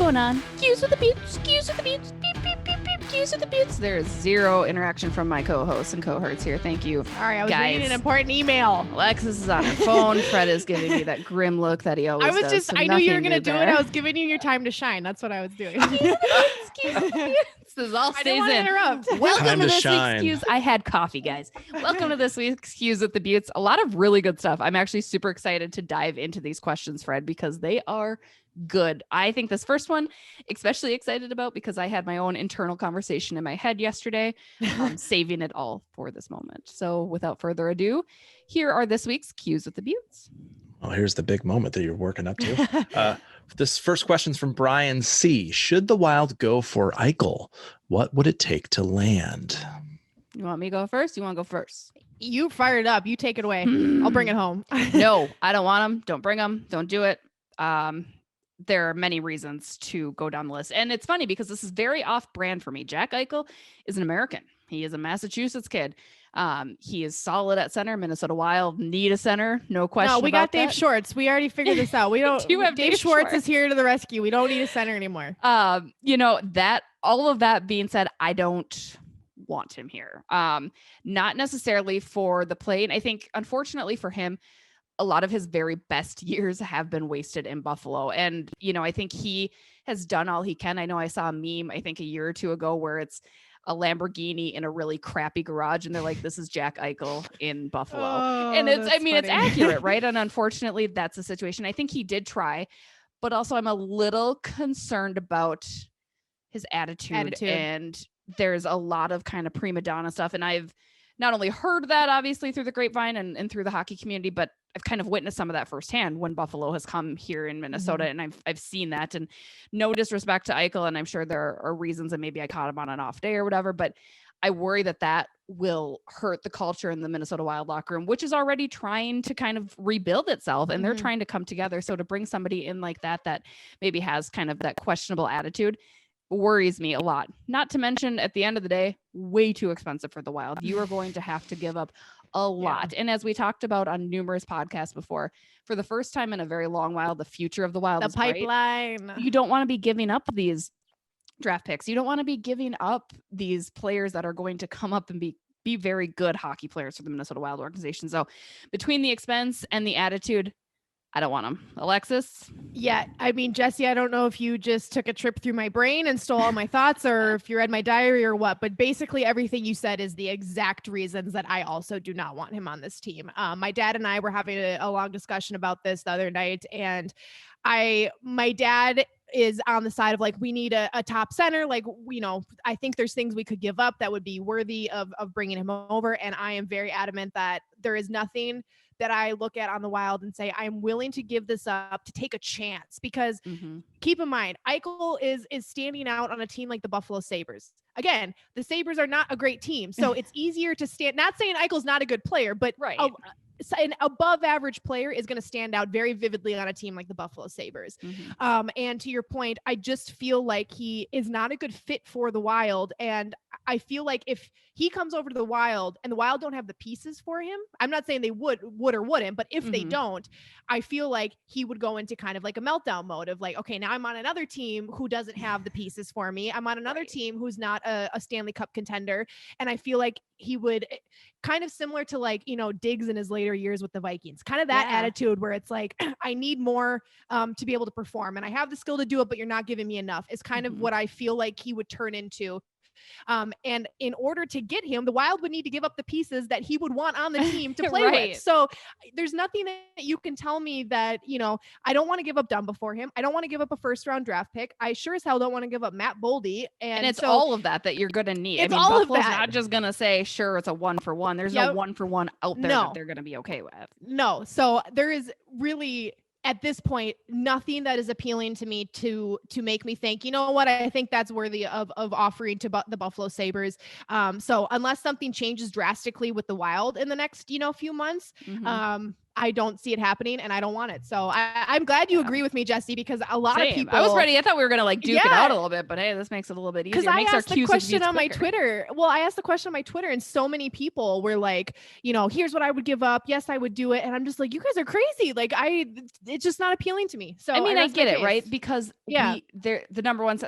going on? Cues with the Beauts, cues with the Beauts, beep, beep, beep, beep, cues with the Beauts. There is zero interaction from my co-hosts and cohorts here. Thank you. Sorry, I was guys. reading an important email. Alexis is on her phone. Fred is giving me that grim look that he always does. I knew you were going to do it. I was giving you your time to shine. That's what I was doing. This all I stays didn't want to in. interrupt. Welcome to this week's Cues. I had coffee, guys. Welcome to this week's Cues with the Beauts. A lot of really good stuff. I'm actually super excited to dive into these questions, Fred, because they are good. I think this first one, especially excited about because I had my own internal conversation in my head yesterday, saving it all for this moment. So without further ado, here are this week's Cues with the Beauts. Well, here's the big moment that you're working up to. This first question's from Brian C. Should the Wild go for Eichel? What would it take to land? You want me to go first? You want to go first? You fired up. You take it away. I'll bring it home. No, I don't want him. Don't bring him. Don't do it. There are many reasons to go down the list. And it's funny because this is very off brand for me. Jack Eichel is an American. He is a Massachusetts kid. He is solid at center. Minnesota Wild need a center. No question. No, we got Dave that. Schwartz. We already figured this out. We don't do have Dave Schwartz is here to the rescue. We don't need a center anymore. That all of that being said, I don't want him here. Not necessarily for the play. And I think unfortunately for him, a lot of his very best years have been wasted in Buffalo. And, I think he has done all he can. I know I saw a meme, I think a year or two ago, where it's a Lamborghini in a really crappy garage. And they're like, this is Jack Eichel in Buffalo. And it's accurate, right? And unfortunately, that's the situation. I think he did try, but also I'm a little concerned about his attitude. And there's a lot of kind of prima donna stuff. And I've not only heard that obviously through the grapevine and through the hockey community, but I've kind of witnessed some of that firsthand when Buffalo has come here in Minnesota. Mm-hmm. And I've seen that, and no disrespect to Eichel. And I'm sure there are reasons that maybe I caught him on an off day or whatever, but I worry that will hurt the culture in the Minnesota Wild locker room, which is already trying to kind of rebuild itself, and they're trying to come together. So to bring somebody in like that maybe has kind of that questionable attitude worries me a lot. Not to mention, at the end of the day, way too expensive for the Wild. You are going to have to give up a lot. Yeah. And as we talked about on numerous podcasts before, for the first time in a very long while, the future of the Wild is pipeline. Bright. You don't want to be giving up these draft picks. You don't want to be giving up these players that are going to come up and be very good hockey players for the Minnesota Wild organization. So between the expense and the attitude, I don't want him. Alexis? Yeah. I mean, Jesse, I don't know if you just took a trip through my brain and stole all my thoughts, or if you read my diary or what, but basically everything you said is the exact reasons that I also do not want him on this team. My dad and I were having a long discussion about this the other night, and my dad is on the side of like, we need a top center. Like, I think there's things we could give up that would be worthy of bringing him over. And I am very adamant that there is nothing that I look at on the Wild and say, I'm willing to give this up to take a chance, because keep in mind, Eichel is standing out on a team like the Buffalo Sabres. Again, the Sabres are not a great team. So it's easier to stand, not saying Eichel's not a good player, but right. An above average player is going to stand out very vividly on a team like the Buffalo Sabres. And to your point, I just feel like he is not a good fit for the Wild. And I feel like if he comes over to the Wild and the Wild don't have the pieces for him, I'm not saying they would or wouldn't, but if they don't, I feel like he would go into kind of like a meltdown mode of like, okay, now I'm on another team who doesn't have the pieces for me. I'm on another team who's not a Stanley Cup contender. And I feel like he would kind of similar to like, Diggs in his later years with the Vikings, kind of that attitude where it's like, I need more to be able to perform, and I have the skill to do it, but you're not giving me enough, is kind of what I feel like he would turn into. And in order to get him, the Wild would need to give up the pieces that he would want on the team to play with. So there's nothing that you can tell me that, I don't want to give up Dumba for him. I don't want to give up a first round draft pick. I sure as hell don't want to give up Matt Boldy. And it's all of that you're going to need. It's all Buffalo's of that. Not just going to say, sure, it's a 1-for-1. There's no 1-for-1 out there that they're going to be okay with. No. So there is really, at this point, nothing that is appealing to me to make me think, you know what, I think that's worthy of offering to the Buffalo Sabres. So unless something changes drastically with the Wild in the next, few months, I don't see it happening and I don't want it. So I'm glad you agree with me, Jesse, because a lot of people. I was ready. I thought we were going to like duke it out a little bit, but hey, this makes it a little bit easier. Because I asked the question on my Twitter. Well, I asked the question on my Twitter and so many people were like, here's what I would give up. Yes, I would do it. And I'm just like, you guys are crazy. Like it's just not appealing to me. So I mean, I get it, right? Because the number one,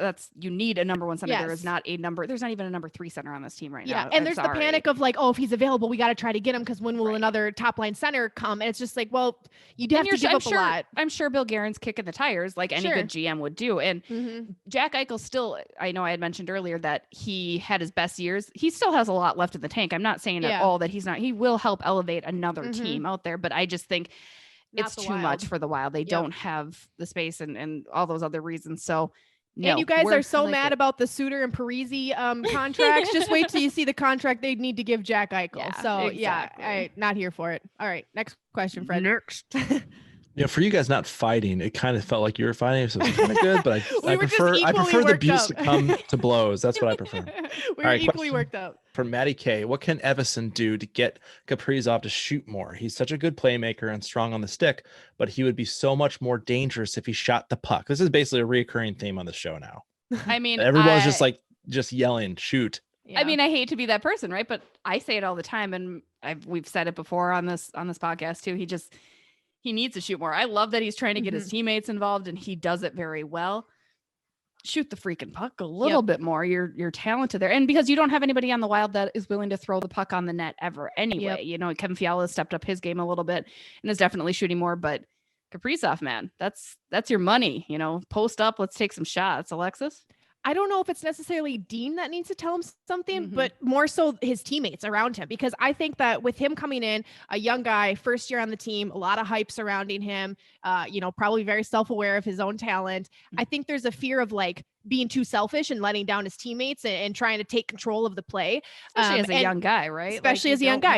you need a number one center. Yes. There is not there's not even a number 3 center on this team right now. Yeah. And there's the panic of like, oh, if he's available, we got to try to get him because when will another top line center come? And it's just like, well, you'd have to give up a lot. I'm sure Bill Guerin's kicking the tires like any good GM would do. And Jack Eichel still, I know I had mentioned earlier that he had his best years. He still has a lot left in the tank. I'm not saying at all that he's not. He will help elevate another team out there. But I just think it's too much for the Wild. They don't have the space and all those other reasons. So no, and you guys are so mad about the Suter and Parise contracts. Just wait till you see the contract they need to give Jack Eichel. Yeah, so exactly. I'm not here for it. All right, next question, Fred. Next. For you guys not fighting, it kind of felt like you were fighting, so it's kind of good. But I prefer the Beauts to come to blows. That's what I prefer. We were equally worked up. From Maddie K, what can Evason do to get Kaprizov to shoot more? He's such a good playmaker and strong on the stick, but he would be so much more dangerous if he shot the puck. This is basically a recurring theme on the show now. I mean, everyone's just yelling, shoot. Yeah. I mean, I hate to be that person, right? But I say it all the time, and we've said it before on this podcast too. He needs to shoot more. I love that he's trying to get his teammates involved, and he does it very well. Shoot the freaking puck a little bit more. You're talented there. And because you don't have anybody on the Wild that is willing to throw the puck on the net ever anyway. Kevin Fiala stepped up his game a little bit and is definitely shooting more, but Kaprizov, man, that's your money, post up. Let's take some shots. Alexis? I don't know if it's necessarily Dean that needs to tell him something, but more so his teammates around him, because I think that with him coming in, a young guy, first year on the team, a lot of hype surrounding him, probably very self-aware of his own talent. I think there's a fear of like being too selfish and letting down his teammates and trying to take control of the play. Especially as a young guy, right? Especially as a young guy.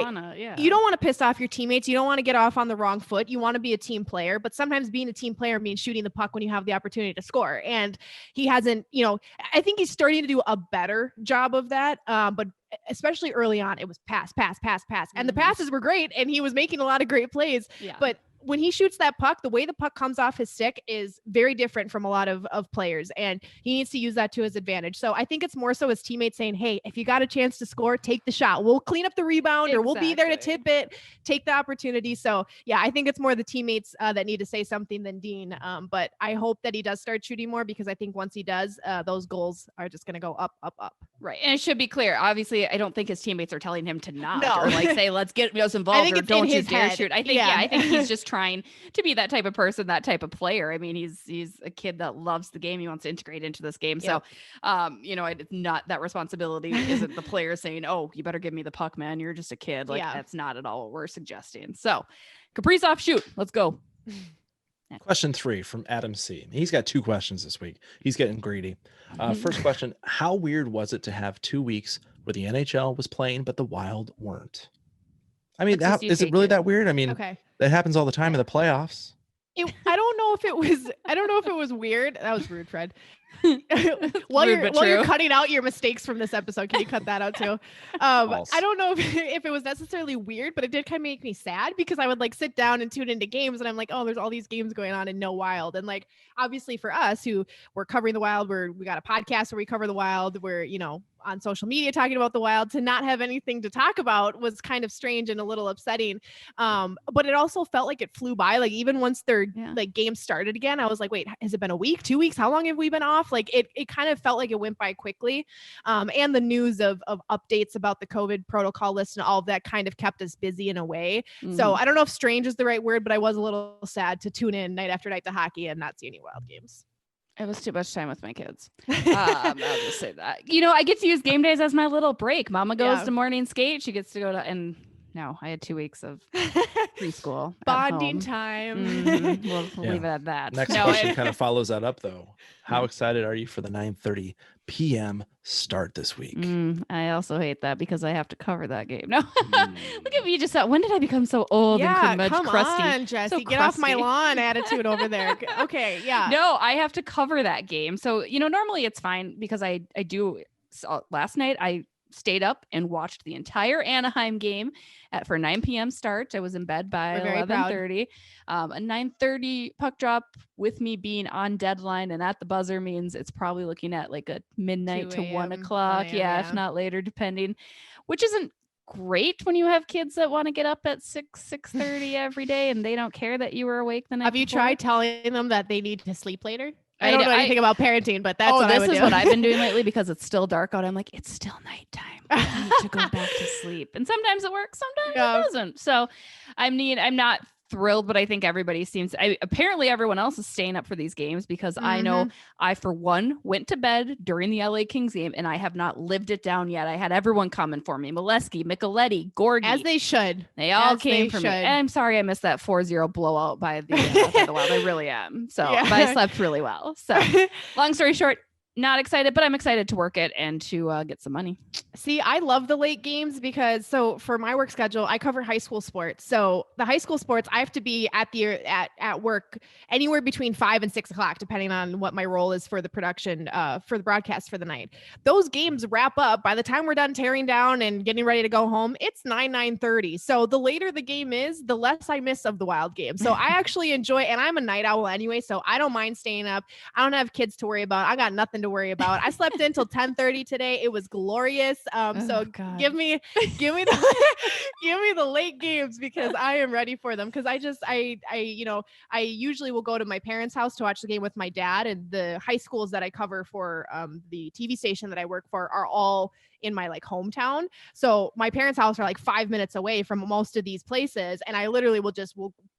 You don't want to piss off your teammates. You don't want to get off on the wrong foot. You want to be a team player, but sometimes being a team player means shooting the puck when you have the opportunity to score. And he hasn't, I think he's starting to do a better job of that. But especially early on, it was pass. And the passes were great. And he was making a lot of great plays, but when he shoots that puck, the way the puck comes off his stick is very different from a lot of players, and he needs to use that to his advantage. So I think it's more so his teammates saying, hey, if you got a chance to score, take the shot. We'll clean up the rebound or we'll be there to tip it, take the opportunity. So yeah, I think it's more the teammates that need to say something than Dean. But I hope that he does start shooting more, because I think once he does, those goals are just going to go up, up, up. Right. And it should be clear. Obviously, I don't think his teammates are telling him to not or like say, let's get us involved or don't you dare shoot. I think he's just trying to be that type of person, that type of player. I mean, he's a kid that loves the game. He wants to integrate into this game. So, it's not that responsibility isn't the player saying, oh, you better give me the puck, man. You're just a kid. Like that's not at all what we're suggesting. So Kaprizov, shoot, let's go. Question 3 from Adam C. He's got 2 questions this week. He's getting greedy. First question, how weird was it to have 2 weeks where the NHL was playing, but the Wild weren't? I mean, is it really that weird? I mean, that happens all the time in the playoffs. I don't know if it was weird. That was rude, Fred. while you're cutting out your mistakes from this episode, can you cut that out too? I don't know if it was necessarily weird, but it did kind of make me sad, because I would like sit down and tune into games and I'm like, oh, there's all these games going on and no Wild. And like, obviously for us who we're covering the Wild, we got a podcast where we cover the Wild, we're, on social media talking about the Wild, to not have anything to talk about was kind of strange and a little upsetting. But it also felt like it flew by. Like even once their like game started again, I was like, wait, has it been a week, 2 weeks? How long have we been off? Like it kind of felt like it went by quickly. And the news of updates about the COVID protocol list and all of that kind of kept us busy in a way. So I don't know if strange is the right word, but I was a little sad to tune in night after night to hockey and not see any Wild games. It was too much time with my kids. I'll just say that. I get to use game days as my little break. Mama goes to morning skate. She gets to go to, and no, I had 2 weeks of preschool. Bonding time. We'll leave it at that. Next question kind of follows that up, though. How excited are you for the 9:30 p.m. start this week? I also hate that because I have to cover that game. No, look at me. Just when did I become so old and crusty? On, Jesse, so get off my lawn attitude over there. Okay, yeah. No, I have to cover that game. So normally it's fine because I do. So last night I stayed up and watched the entire Anaheim game for 9 p.m. start. I was in bed by 11:30. A 9:30 puck drop with me being on deadline and at the buzzer means it's probably looking at like a midnight to 1 o'clock. Yeah, if not later, depending, which isn't great when you have kids that want to get up at 6:30 every day and they don't care that you were awake the night Have you before. Tried telling them that they need to sleep later? I don't know anything about parenting, but that's what I would do. This is what I've been doing lately because it's still dark out. I'm like, it's still nighttime. I need to go back to sleep. And sometimes it works, sometimes it doesn't. So I'm not thrilled, but I think everybody apparently everyone else is staying up for these games because I know I, for one, went to bed during the LA Kings game and I have not lived it down yet. I had everyone coming for me. Molesky, Micheletti, Gorgie. As they should. They all came for me. And I'm sorry I missed that 4-0 blowout by the Wild. I really am. So but I slept really well. So long story short, not excited, but I'm excited to work it and to get some money. See, I love the late games because for my work schedule, I cover high school sports. So the high school sports, I have to be at work anywhere between 5 and 6 o'clock, depending on what my role is for the production, for the broadcast for the night. Those games wrap up by the time we're done tearing down and getting ready to go home. It's 9:30. So the later the game is, the less I miss of the Wild game. So I actually enjoy, and I'm a night owl anyway, so I don't mind staying up. I don't have kids to worry about. I got nothing to worry about. I slept until 10:30 today. It was glorious. Give me the late games because I am ready for them. Because I usually will go to my parents' house to watch the game with my dad, and the high schools that I cover for the TV station that I work for are all in my like hometown. So my parents' house are like 5 minutes away from most of these places. And I literally will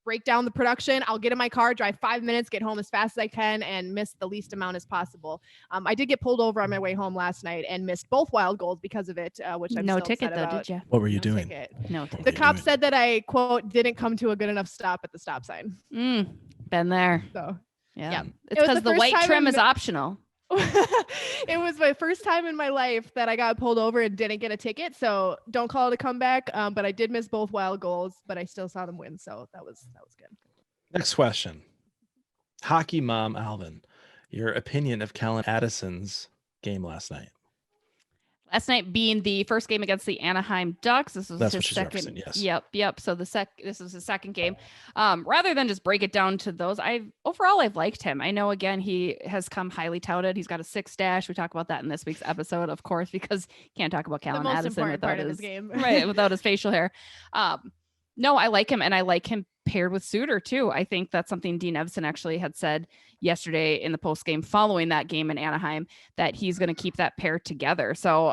break down the production. I'll get in my car, drive 5 minutes, get home as fast as I can and miss the least amount as possible. I did get pulled over on my way home last night and missed both Wild goals because of it, which I'm no still ticket upset though, about. did you? What were you doing? No ticket. The cop said that I, quote, didn't come to a good enough stop at the stop sign. Been there. So yeah. It's because the white trim is optional. It was my first time in my life that I got pulled over and didn't get a ticket, so don't call it a comeback. But I did miss both Wild goals, but I still saw them win, so that was good. Next question. HockeyMom Alvin, your opinion of Calen Addison's game last night? Last night being the first game against the Anaheim Ducks. This was his second. Yes. Yep. So this was his second game. Rather than just break it down to those, I've liked him. I know again he has come highly touted. He's got a 6 dash. We talk about that in this week's episode, of course, because you can't talk about Calen Addison without his game. Right, without his facial hair. No, I like him, and I like him paired with Suter too. I think that's something Dean Evason actually had said yesterday in the post game following that game in Anaheim, that he's going to keep that pair together. So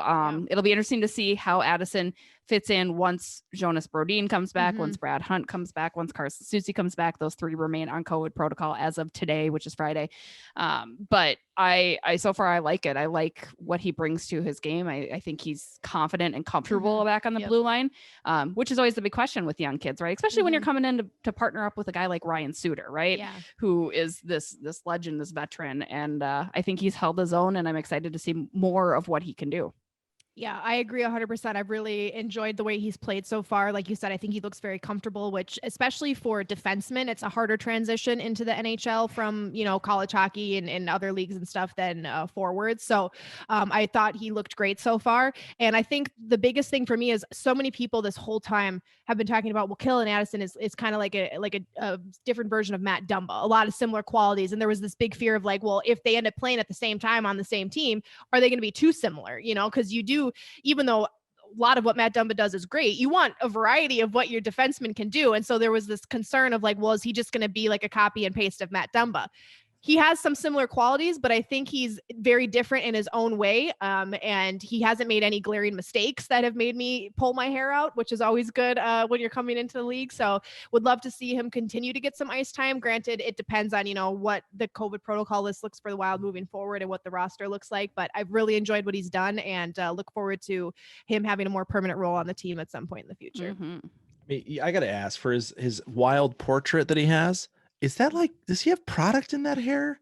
it'll be interesting to see how Addison fits in once Jonas Brodin comes back, once Brad Hunt comes back, once Carson Soucy comes back. Those 3 remain on COVID protocol as of today, which is Friday. But I so far I like it. I like what he brings to his game. I think he's confident and comfortable back on the blue line, which is always the big question with young kids, right? Especially when you're coming in to partner up with a guy like Ryan Suter, right? Yeah. Who is this legend, this veteran. And I think he's held his own, and I'm excited to see more of what he can do. Yeah, I agree 100%. I've really enjoyed the way he's played so far. Like you said, I think he looks very comfortable, which especially for defensemen, it's a harder transition into the NHL from, college hockey and other leagues and stuff than forwards. So I thought he looked great so far. And I think the biggest thing for me is so many people this whole time have been talking about, well, Kellen Addison is kind of like a different version of Matt Dumba, a lot of similar qualities. And there was this big fear of like, well, if they end up playing at the same time on the same team, are they going to be too similar? Because you do, even though a lot of what Matt Dumba does is great, you want a variety of what your defenseman can do. And so there was this concern of like, well, is he just going to be like a copy and paste of Matt Dumba? He has some similar qualities, but I think he's very different in his own way. And he hasn't made any glaring mistakes that have made me pull my hair out, which is always good when you're coming into the league. So would love to see him continue to get some ice time. Granted, it depends on, what the COVID protocol list looks for the Wild moving forward and what the roster looks like. But I've really enjoyed what he's done and look forward to him having a more permanent role on the team at some point in the future. I got to ask, for his Wild portrait that he has, is that like, does he have product in that hair?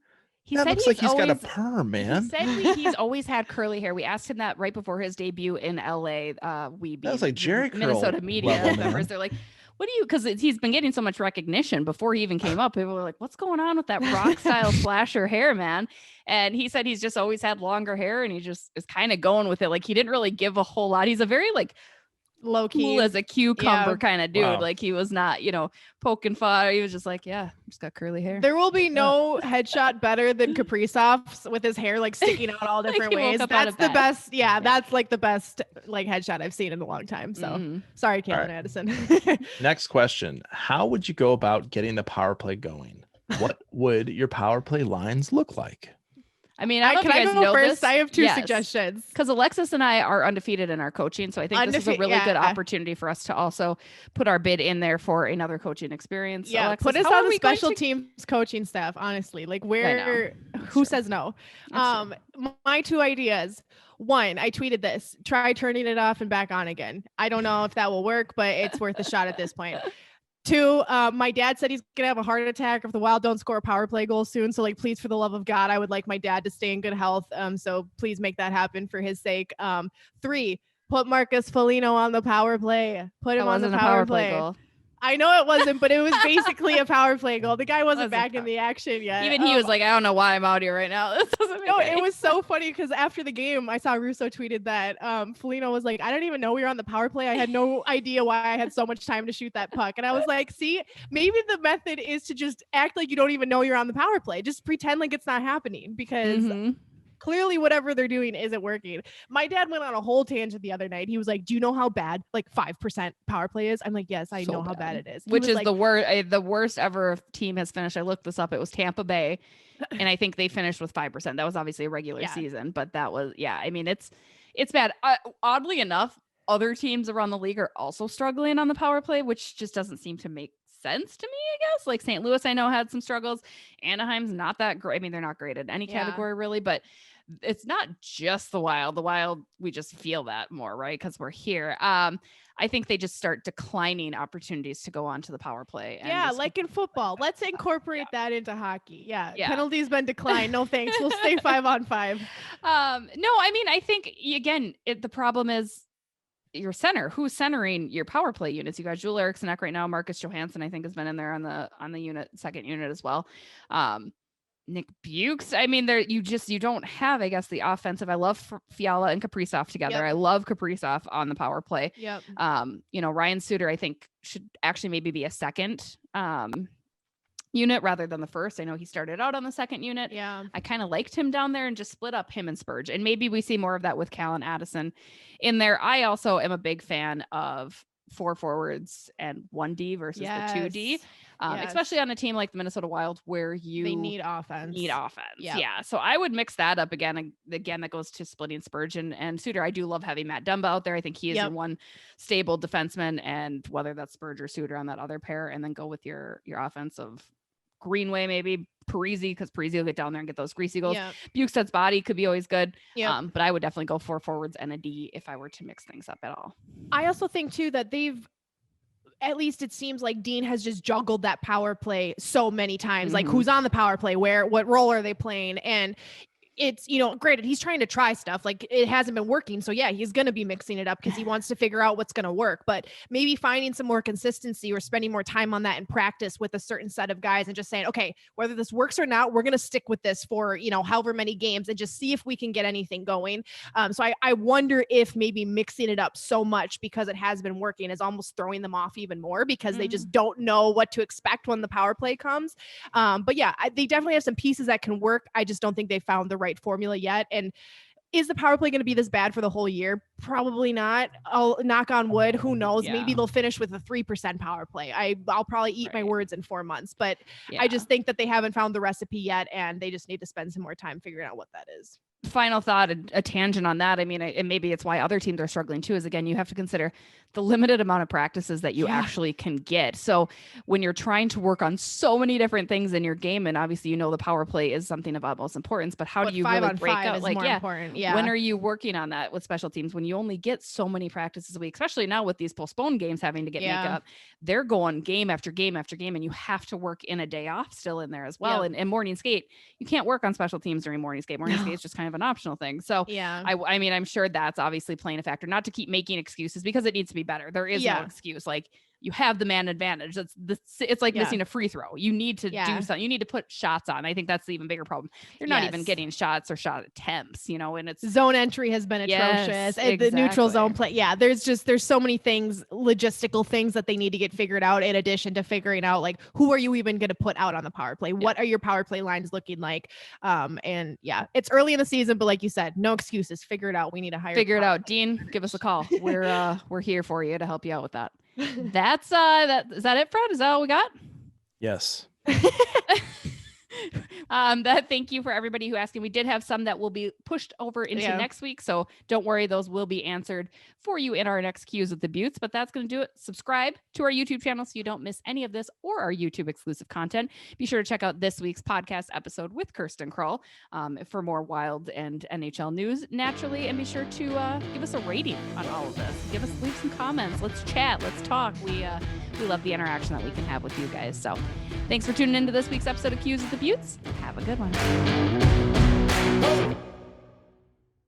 That looks like he's got a perm, man. He said he's always had curly hair. We asked him that right before his debut in LA. That was like Jerry curl Minnesota media members. They're like, what do you, because he's been getting so much recognition before he even came up. People were like, what's going on with that rock style slasher hair, man? And he said he's just always had longer hair and he just is kind of going with it. Like he didn't really give a whole lot. He's a very like low key cool as a cucumber kind of dude. Wow. Like he was not, poking fun. He was just like, yeah, just got curly hair. There will be no headshot better than Kaprizov's with his hair like sticking out all different he woke ways. up out That's of the bed. best. Yeah, that's like the best like headshot I've seen in a long time. So sorry, Calen right. Addison. Next question. How would you go about getting the power play going? What would your power play lines look like? I mean, I don't know Can if you I guys go know first? this. I have two suggestions. Because Alexis and I are undefeated in our coaching. So I think this is a really good opportunity for us to also put our bid in there for another coaching experience. Yeah, Alexis, put us how are on the we going special to- teams coaching staff, honestly. Like who true. says no? That's My two ideas. One, I tweeted this. Try turning it off and back on again. I don't know if that will work, but it's worth a shot at this point. Two, my dad said he's gonna have a heart attack if the Wild don't score a power play goal soon. So like, please, for the love of God, I would like my dad to stay in good health. So please make that happen for his sake. Three, put Marcus Foligno on the power play. Put him on the power play. goal. I know it wasn't, but it was basically a power play goal. The guy wasn't back in the action yet. Even he was like, I don't know why I'm out here right now. This doesn't make no, any it was so funny because after the game, I saw Russo tweeted that Foligno was like, I didn't even know we were on the power play. I had no idea why I had so much time to shoot that puck. And I was like, see, maybe the method is to just act like you don't even know you're on the power play. Just pretend like it's not happening because clearly whatever they're doing isn't working. My dad went on a whole tangent the other night. He was like, do you know how bad like 5% power play is? I'm like, yes, I know how bad it is. Which is the worst ever team has finished. I looked this up. It was Tampa Bay. And I think they finished with 5%. That was obviously a regular season, but that was, I mean, it's bad. Oddly enough, other teams around the league are also struggling on the power play, which just doesn't seem to make sense to me, I guess. Like St. Louis, I know, had some struggles. Anaheim's not that great. I mean, they're not great at any category really, but it's not just the Wild. The Wild, we just feel that more, right? Because we're here. I think they just start declining opportunities to go on to the power play. And like in football. Let's incorporate that into hockey. Yeah. Penalties been declined. No thanks. We'll stay 5-on-5. No, I mean, I think again, the problem is your center. Who's centering your power play units? You got Joel Eriksson right now. Marcus Johansson, I think, has been in there on the unit, second unit as well. Nick Beauts. I mean, you don't have, I guess, the offensive. I love Fiala and Kaprizov together. I love Kaprizov on the power play. Yep. Ryan Suter, I think, should actually maybe be a second unit rather than the first. I know he started out on the second unit. Yeah. I kind of liked him down there and just split up him and Spurge. And maybe we see more of that with Calen Addison in there. I also am a big fan of 4 forwards and 1D versus the 2D. Especially on a team like the Minnesota Wild where they need offense. Yeah. So I would mix that up again. That goes to splitting Spurge and Suter. I do love having Matt Dumba out there. I think he is your one stable defenseman, and whether that's Spurge or Suter on that other pair, and then go with your offense of Greenway, maybe Parise, because Parise will get down there and get those greasy goals. Bukestad's body could be always good. But I would definitely go 4 forwards and a D if I were to mix things up at all. I also think too that at least it seems like Dean has just juggled that power play so many times. Like who's on the power play, what role are they playing? And it's, granted, he's trying to try stuff. Like it hasn't been working. So yeah, he's going to be mixing it up because he wants to figure out what's going to work, but maybe finding some more consistency or spending more time on that in practice with a certain set of guys and just saying, okay, whether this works or not, we're going to stick with this for, however many games and just see if we can get anything going. So I wonder if maybe mixing it up so much because it has been working is almost throwing them off even more because they just don't know what to expect when the power play comes. But yeah, they definitely have some pieces that can work. I just don't think they found the right formula yet. And is the power play going to be this bad for the whole year? Probably not. I'll knock on wood. Who knows? Maybe they'll finish with a 3% power play. I'll probably eat my words in 4 months, but I just think that they haven't found the recipe yet and they just need to spend some more time figuring out what that is. Final thought, a tangent on that. I mean, and maybe it's why other teams are struggling too, is again, you have to consider the limited amount of practices that you actually can get. So when you're trying to work on so many different things in your game, and obviously, the power play is something of utmost importance, but how do you really break out? Like, important. When are you working on that with special teams? When you only get so many practices a week, especially now with these postponed games having to get makeup, they're going game after game after game, and you have to work in a day off still in there as well. And morning skate, you can't work on special teams during morning skate. Morning skate is just kind of an optional thing. So I mean, I'm sure that's obviously playing a factor, not to keep making excuses because it needs to be better. There is no excuse. Like you have the man advantage. It's like missing a free throw. You need to do something. You need to put shots on. I think that's the even bigger problem. They're not even getting shots or shot attempts, and it's zone entry has been atrocious. And the neutral zone play. Yeah. There's so many things, logistical things that they need to get figured out in addition to figuring out like, who are you even going to put out on the power play? What are your power play lines looking like? And it's early in the season, but like you said, no excuses. Figure it out. We need to figure it out. Dean, give us a call. We're here for you to help you out with that. That's is that it, Fred? Is that all we got? Yes. Thank you for everybody who asked. And we did have some that will be pushed over into next week. So don't worry, those will be answered for you in our next Q's with the Beauts. But that's going to do it. Subscribe to our YouTube channel so you don't miss any of this or our YouTube exclusive content. Be sure to check out this week's podcast episode with Kirsten Kroll for more Wild and NHL news naturally. And be sure to give us a rating on all of this. Leave some comments. Let's chat. Let's talk. We love the interaction that we can have with you guys. So thanks for tuning into this week's episode of Q's with the Beauts. Have a good one.